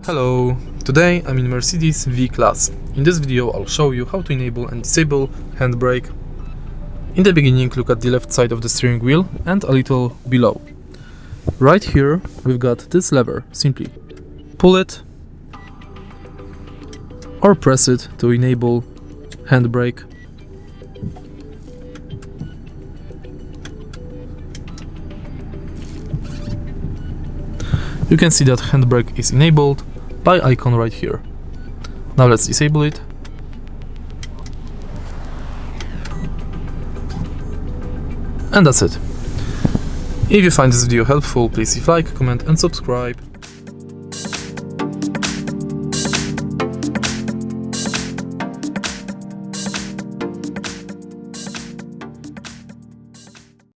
Hello, today I'm in Mercedes V Class. In this video I'll show you how to enable and disable handbrake. In the beginning, look at the left side of the steering wheel and a little below. Right here we've got this lever. Simply pull it or press it to enable handbrake. You can see that handbrake is enabled by icon right here. Now let's disable it. And that's it. If you find this video helpful, please leave a like, comment and subscribe.